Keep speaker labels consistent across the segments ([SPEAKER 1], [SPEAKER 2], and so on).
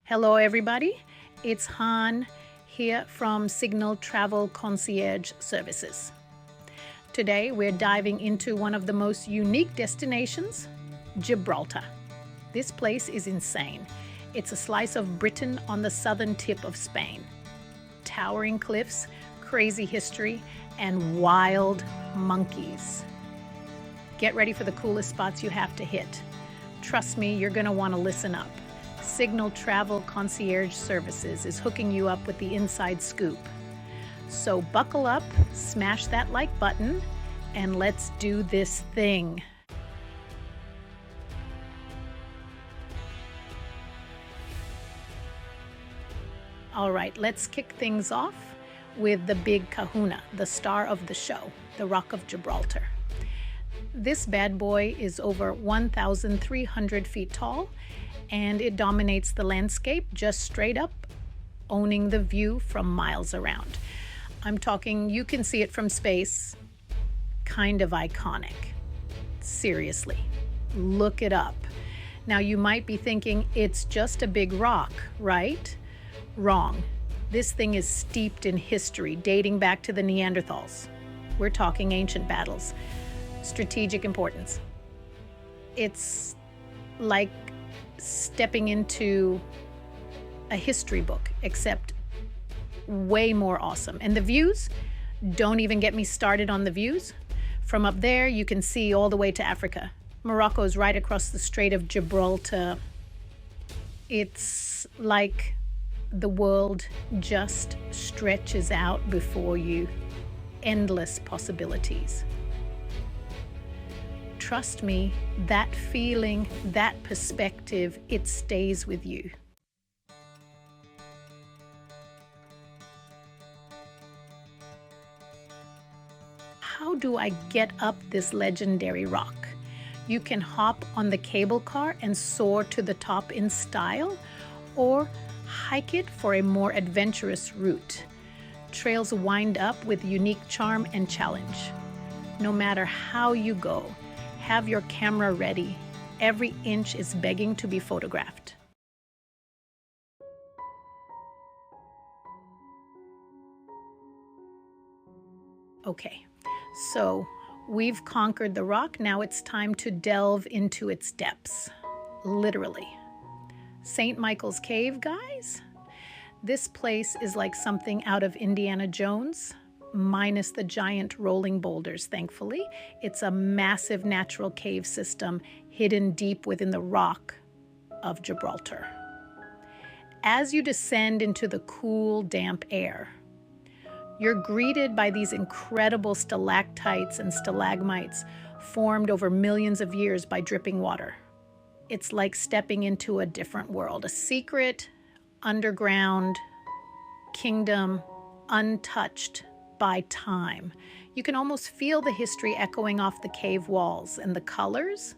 [SPEAKER 1] Hello everybody, it's Han here from Signal Travel Concierge Services. Today we're diving into one of the most unique destinations, Gibraltar. This place is insane. It's a slice of Britain on the southern tip of Spain. Towering cliffs, crazy history, and wild monkeys. Get ready for the coolest spots you have to hit. Trust me, you're going to want to listen up. Signal Travel Concierge Services is hooking you up with the inside scoop. So buckle up, smash that like button, and let's do this thing. All right, let's kick things off with the big kahuna, the star of the show, the Rock of Gibraltar. This bad boy is over 1,300 feet tall, and it dominates the landscape just straight up, owning the view from miles around. I'm talking, you can see it from space, kind of iconic. Seriously, look it up. Now you might be thinking it's just a big rock, right? Wrong. This thing is steeped in history, dating back to the Neanderthals. We're talking ancient battles, strategic importance. It's like stepping into a history book, except way more awesome. And the views, don't even get me started on the views. From up there, you can see all the way to Africa. Morocco is right across the Strait of Gibraltar. It's like the world just stretches out before you. Endless possibilities. Trust me, that feeling, that perspective, it stays with you. How do I get up this legendary rock? You can hop on the cable car and soar to the top in style, or hike it for a more adventurous route. Trails wind up with unique charm and challenge. No matter how you go, have your camera ready. Every inch is begging to be photographed. Okay, so we've conquered the rock. Now it's time to delve into its depths, literally. St. Michael's Cave, guys. This place is like something out of Indiana Jones, minus the giant rolling boulders, thankfully. It's a massive natural cave system hidden deep within the rock of Gibraltar. As you descend into the cool, damp air, you're greeted by these incredible stalactites and stalagmites formed over millions of years by dripping water. It's like stepping into a different world, a secret, underground kingdom, untouched by time. You can almost feel the history echoing off the cave walls. And the colors?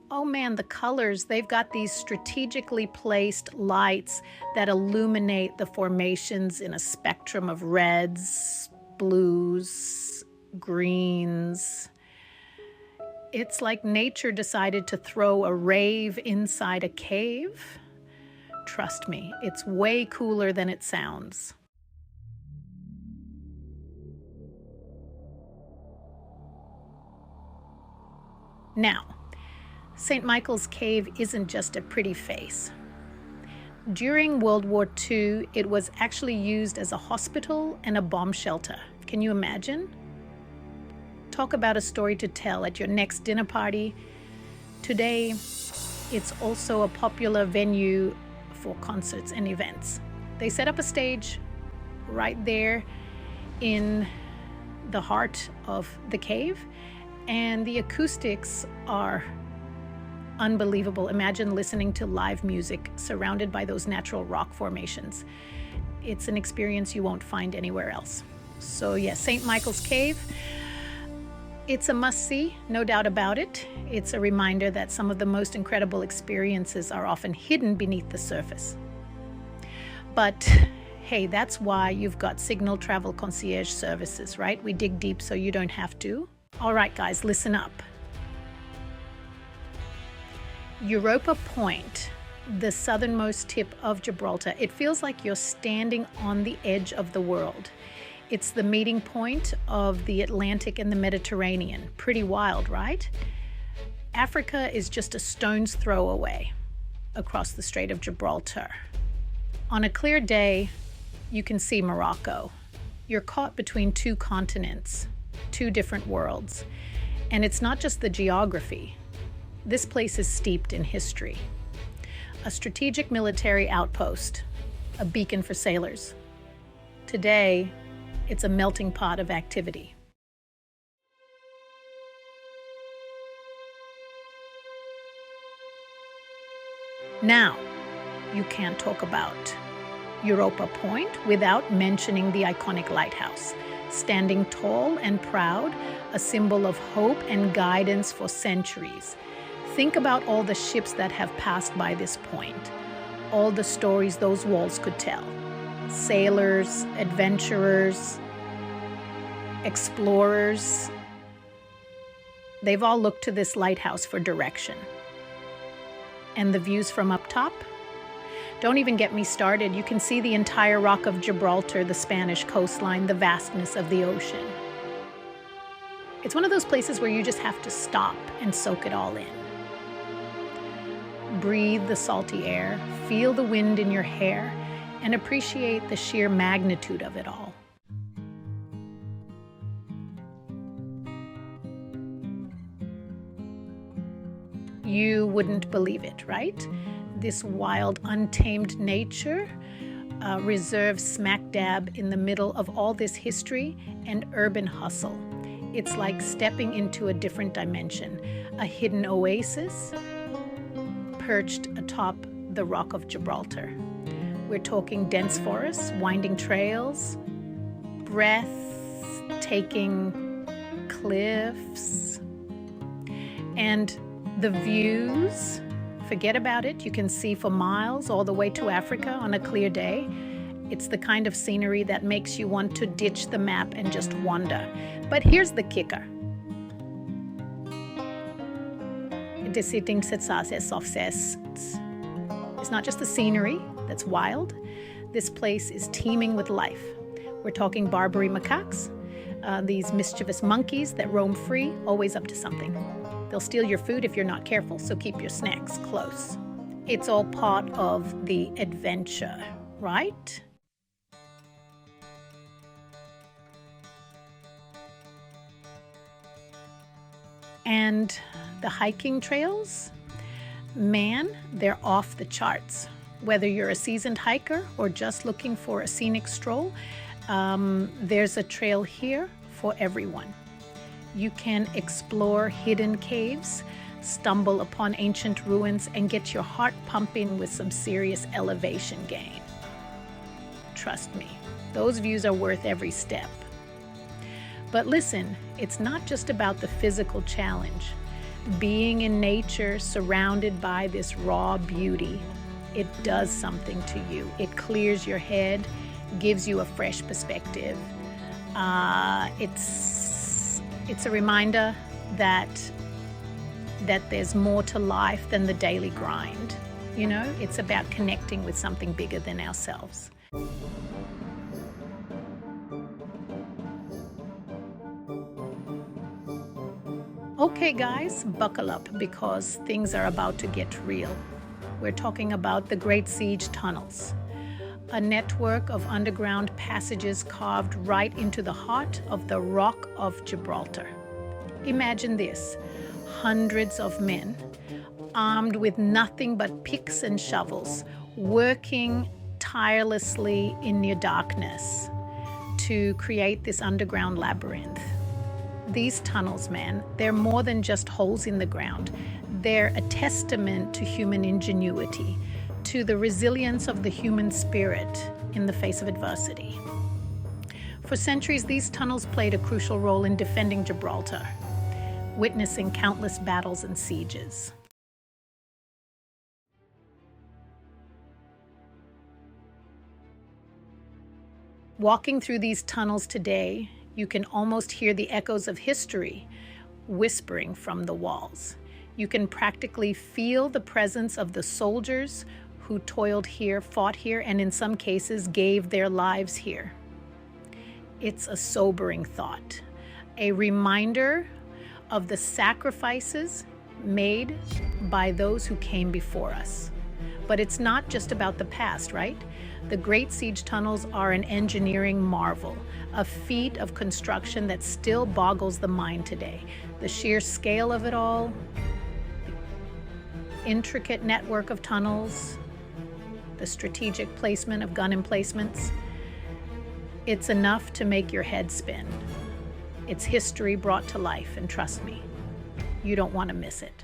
[SPEAKER 1] Oh man, the colors, they've got these strategically placed lights that illuminate the formations in a spectrum of reds, blues, greens. It's like nature decided to throw a rave inside a cave. Trust me, it's way cooler than it sounds. Now, St. Michael's Cave isn't just a pretty face. During World War II, it was actually used as a hospital and a bomb shelter. Can you imagine? Talk about a story to tell at your next dinner party. Today, it's also a popular venue for concerts and events. They set up a stage right there in the heart of the cave, and the acoustics are unbelievable. Imagine listening to live music surrounded by those natural rock formations. It's an experience you won't find anywhere else. So yes, St. Michael's Cave, it's a must-see, no doubt about it. It's a reminder that some of the most incredible experiences are often hidden beneath the surface. But hey, that's why you've got Signal Travel Concierge Services, right? We dig deep so you don't have to. All right, guys, listen up. Europa Point the southernmost tip of Gibraltar. It feels like you're standing on the edge of the world. It's the meeting point of the Atlantic and the Mediterranean. Pretty wild, right? Africa is just a stone's throw away across the Strait of Gibraltar. On a clear day, you can see Morocco. You're caught between two continents, two different worlds. And it's not just the geography. This place is steeped in history. A strategic military outpost, a beacon for sailors. Today, it's a melting pot of activity. Now, you can't talk about Europa Point without mentioning the iconic lighthouse, standing tall and proud, a symbol of hope and guidance for centuries. Think about all the ships that have passed by this point, all the stories those walls could tell. Sailors, adventurers, explorers, they've all looked to this lighthouse for direction. And the views from up top? Don't even get me started. You can see the entire Rock of Gibraltar, the Spanish coastline, the vastness of the ocean. It's one of those places where you just have to stop and soak it all in. Breathe the salty air, feel the wind in your hair, and appreciate the sheer magnitude of it all. You wouldn't believe it, right? This wild, untamed nature reserved smack dab in the middle of all this history and urban hustle. It's like stepping into a different dimension, a hidden oasis perched atop the Rock of Gibraltar. We're talking dense forests, winding trails, breathtaking cliffs, and the views. Forget about it. You can see for miles all the way to Africa on a clear day. It's the kind of scenery that makes you want to ditch the map and just wander. But here's the kicker. It's not just the scenery that's wild. This place is teeming with life. We're talking Barbary macaques, these mischievous monkeys that roam free, always up to something. They'll steal your food if you're not careful, so keep your snacks close. It's all part of the adventure, right? And the hiking trails, man, they're off the charts. Whether you're a seasoned hiker or just looking for a scenic stroll, there's a trail here for everyone. You can explore hidden caves, stumble upon ancient ruins, and get your heart pumping with some serious elevation gain. Trust me, those views are worth every step. But listen, it's not just about the physical challenge. Being in nature, surrounded by this raw beauty, it does something to you. It clears your head, gives you a fresh perspective. It's a reminder that there's more to life than the daily grind. You know, it's about connecting with something bigger than ourselves. Okay, guys, buckle up because things are about to get real. We're talking about the Great Siege tunnels, a network of underground passages carved right into the heart of the Rock of Gibraltar. Imagine this, hundreds of men, armed with nothing but picks and shovels, working tirelessly in near darkness to create this underground labyrinth. These tunnels, man, they're more than just holes in the ground. They're a testament to human ingenuity, to the resilience of the human spirit in the face of adversity. For centuries, these tunnels played a crucial role in defending Gibraltar, witnessing countless battles and sieges. Walking through these tunnels today, you can almost hear the echoes of history whispering from the walls. You can practically feel the presence of the soldiers who toiled here, fought here, and in some cases gave their lives here. It's a sobering thought, a reminder of the sacrifices made by those who came before us. But it's not just about the past, right? The Great Siege Tunnels are an engineering marvel, a feat of construction that still boggles the mind today. The sheer scale of it all, the intricate network of tunnels, the strategic placement of gun emplacements, it's enough to make your head spin. It's history brought to life, and trust me, you don't want to miss it.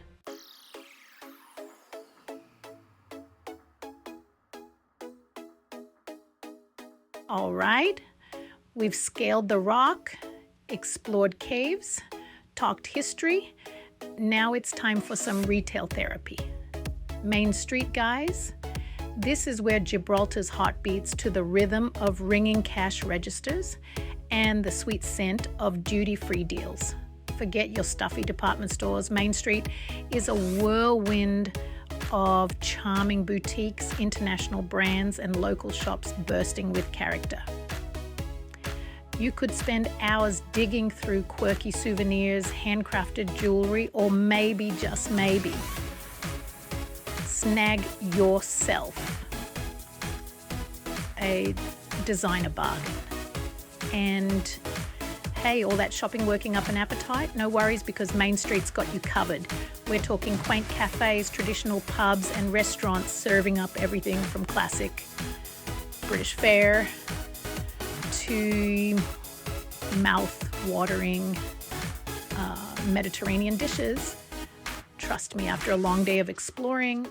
[SPEAKER 1] All right, we've scaled the rock, explored caves, talked history. Now it's time for some retail therapy. Main Street, guys. This is where Gibraltar's heart beats to the rhythm of ringing cash registers and the sweet scent of duty-free deals. Forget your stuffy department stores. Main Street is a whirlwind of charming boutiques, international brands, and local shops bursting with character. You could spend hours digging through quirky souvenirs, handcrafted jewelry, or maybe, just maybe, snag yourself a designer bargain. And hey, all that shopping working up an appetite? No worries, because Main Street's got you covered. We're talking quaint cafes, traditional pubs, and restaurants serving up everything from classic British fare to mouth-watering Mediterranean dishes. Trust me, after a long day of exploring,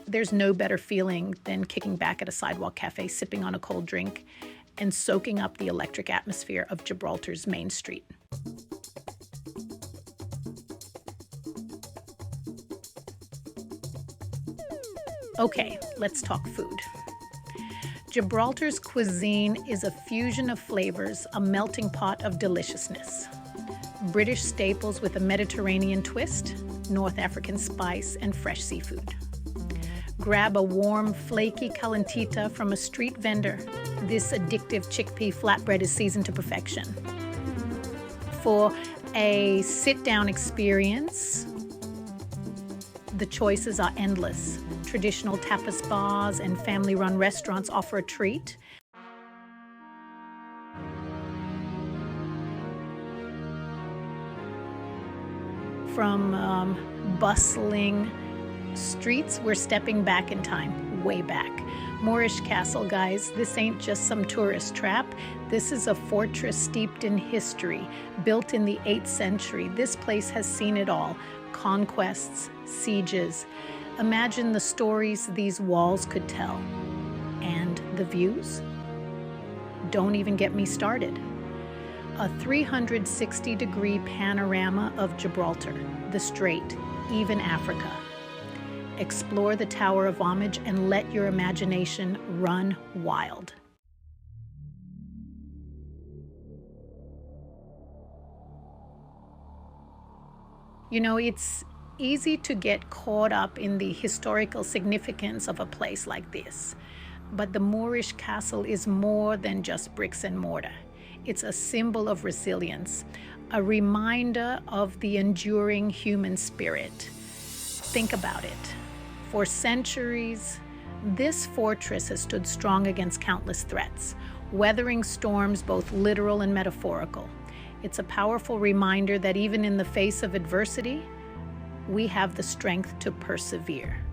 [SPEAKER 1] there's no better feeling than kicking back at a sidewalk cafe, sipping on a cold drink, and soaking up the electric atmosphere of Gibraltar's Main Street. Okay, let's talk food. Gibraltar's cuisine is a fusion of flavors, a melting pot of deliciousness. British staples with a Mediterranean twist, North African spice, and fresh seafood. Grab a warm, flaky calentita from a street vendor. This addictive chickpea flatbread is seasoned to perfection. For a sit-down experience, the choices are endless. Traditional tapas bars and family-run restaurants offer a treat. From bustling streets, we're stepping back in time, way back. Moorish Castle, guys, this ain't just some tourist trap. This is a fortress steeped in history, built in the 8th century. This place has seen it all. Conquests, sieges. Imagine the stories these walls could tell. And the views? Don't even get me started. A 360-degree panorama of Gibraltar, the Strait, even Africa. Explore the Tower of Homage and let your imagination run wild. You know, it's easy to get caught up in the historical significance of a place like this. But the Moorish Castle is more than just bricks and mortar. It's a symbol of resilience, a reminder of the enduring human spirit. Think about it. For centuries, this fortress has stood strong against countless threats, weathering storms both literal and metaphorical. It's a powerful reminder that even in the face of adversity, we have the strength to persevere.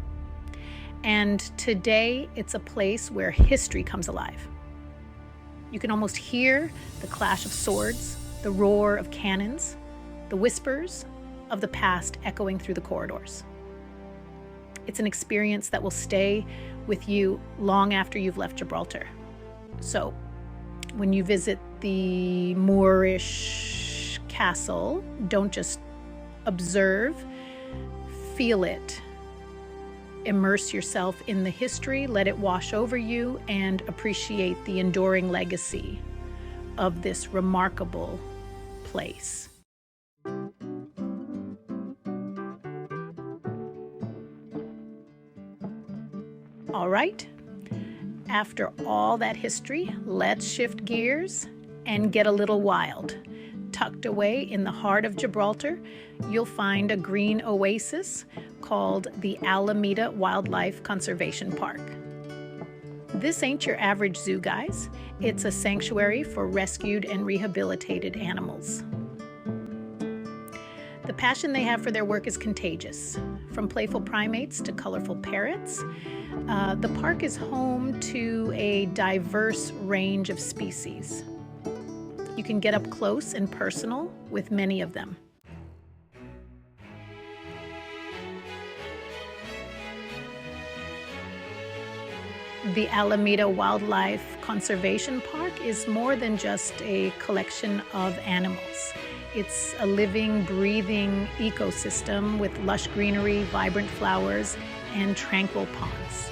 [SPEAKER 1] And today, it's a place where history comes alive. You can almost hear the clash of swords, the roar of cannons, the whispers of the past echoing through the corridors. It's an experience that will stay with you long after you've left Gibraltar. So, when you visit the Moorish Castle, don't just observe, feel it. Immerse yourself in the history, let it wash over you, and appreciate the enduring legacy of this remarkable place. All right? After all that history, let's shift gears and get a little wild. Tucked away in the heart of Gibraltar, you'll find a green oasis called the Alameda Wildlife Conservation Park. This ain't your average zoo, guys. It's a sanctuary for rescued and rehabilitated animals. The passion they have for their work is contagious. From playful primates to colorful parrots, the park is home to a diverse range of species. You can get up close and personal with many of them. The Alameda Wildlife Conservation Park is more than just a collection of animals. It's a living, breathing ecosystem with lush greenery, vibrant flowers, and tranquil ponds.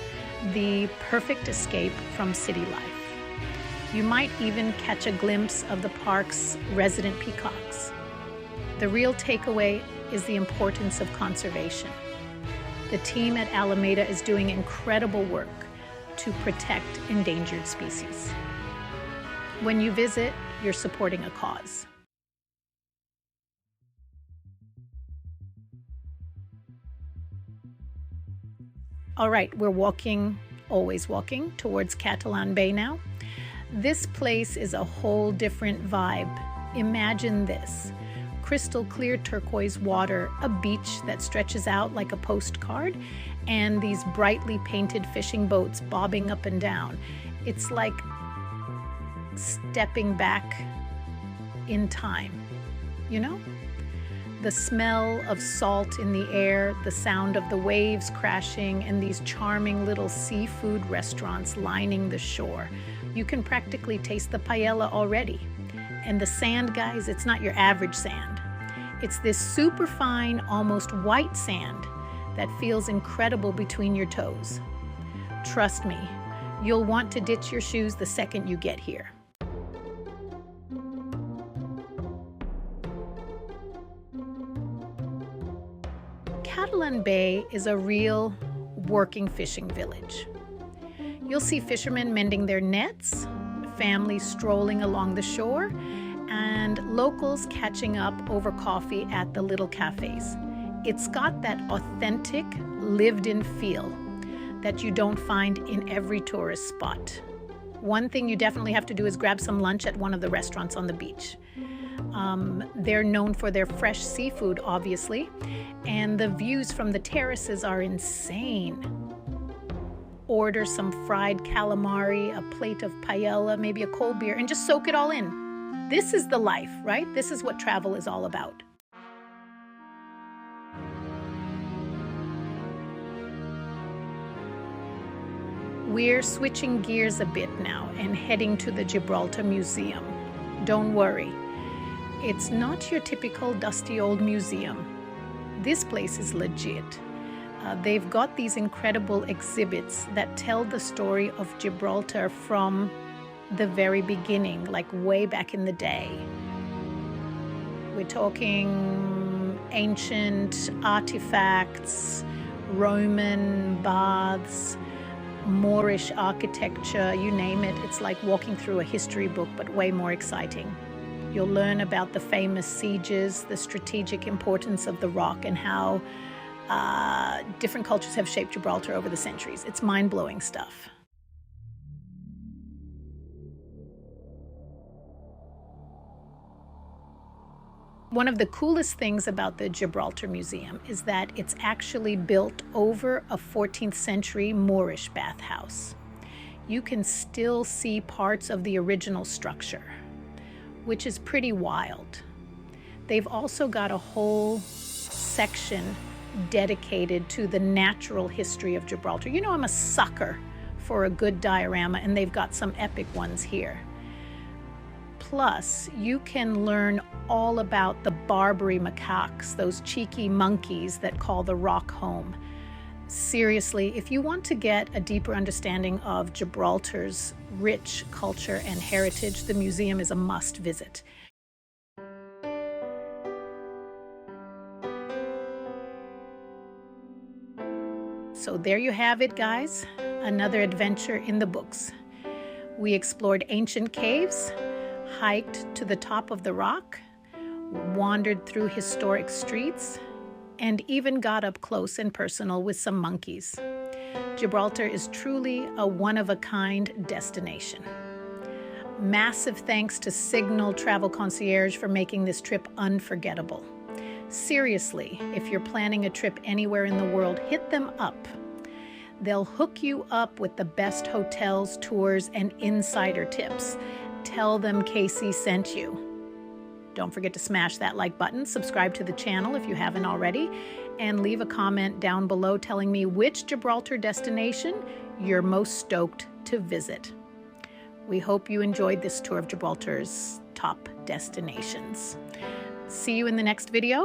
[SPEAKER 1] The perfect escape from city life. You might even catch a glimpse of the park's resident peacocks. The real takeaway is the importance of conservation. The team at Alameda is doing incredible work to protect endangered species. When you visit, you're supporting a cause. All right, we're always walking towards Catalan Bay now. This place is a whole different vibe. Imagine this: crystal clear turquoise water, a beach that stretches out like a postcard, and these brightly painted fishing boats bobbing up and down. It's like stepping back in time, you know? The smell of salt in the air, the sound of the waves crashing, and these charming little seafood restaurants lining the shore. You can practically taste the paella already. And the sand, guys, it's not your average sand. It's this super fine, almost white sand that feels incredible between your toes. Trust me, you'll want to ditch your shoes the second you get here. Catalan Bay is a real working fishing village. You'll see fishermen mending their nets, families strolling along the shore, and locals catching up over coffee at the little cafes. It's got that authentic, lived-in feel that you don't find in every tourist spot. One thing you definitely have to do is grab some lunch at one of the restaurants on the beach. They're known for their fresh seafood, obviously, and the views from the terraces are insane. Order some fried calamari, a plate of paella, maybe a cold beer, and just soak it all in. This is the life, right? This is what travel is all about. We're switching gears a bit now and heading to the Gibraltar Museum. Don't worry, it's not your typical dusty old museum. This place is legit. They've got these incredible exhibits that tell the story of Gibraltar from the very beginning, like way back in the day. We're talking ancient artifacts, Roman baths, Moorish architecture, you name it. It's like walking through a history book, but way more exciting. You'll learn about the famous sieges, the strategic importance of the rock, and how different cultures have shaped Gibraltar over the centuries. It's mind-blowing stuff. One of the coolest things about the Gibraltar Museum is that it's actually built over a 14th century Moorish bathhouse. You can still see parts of the original structure, which is pretty wild. They've also got a whole section dedicated to the natural history of Gibraltar. You know, I'm a sucker for a good diorama, and they've got some epic ones here. Plus, you can learn all about the Barbary macaques, those cheeky monkeys that call the rock home. Seriously, if you want to get a deeper understanding of Gibraltar's rich culture and heritage, the museum is a must visit. So there you have it, guys. another adventure in the books. We explored ancient caves, hiked to the top of the rock, wandered through historic streets, and even got up close and personal with some monkeys. Gibraltar is truly a one-of-a-kind destination. Massive thanks to Signal Travel Concierge for making this trip unforgettable. Seriously, if you're planning a trip anywhere in the world, hit them up. They'll hook you up with the best hotels, tours, and insider tips. Tell them Casey sent you. Don't forget to smash that like button, subscribe to the channel if you haven't already, and leave a comment down below telling me which Gibraltar destination you're most stoked to visit. We hope you enjoyed this tour of Gibraltar's top destinations. See you in the next video.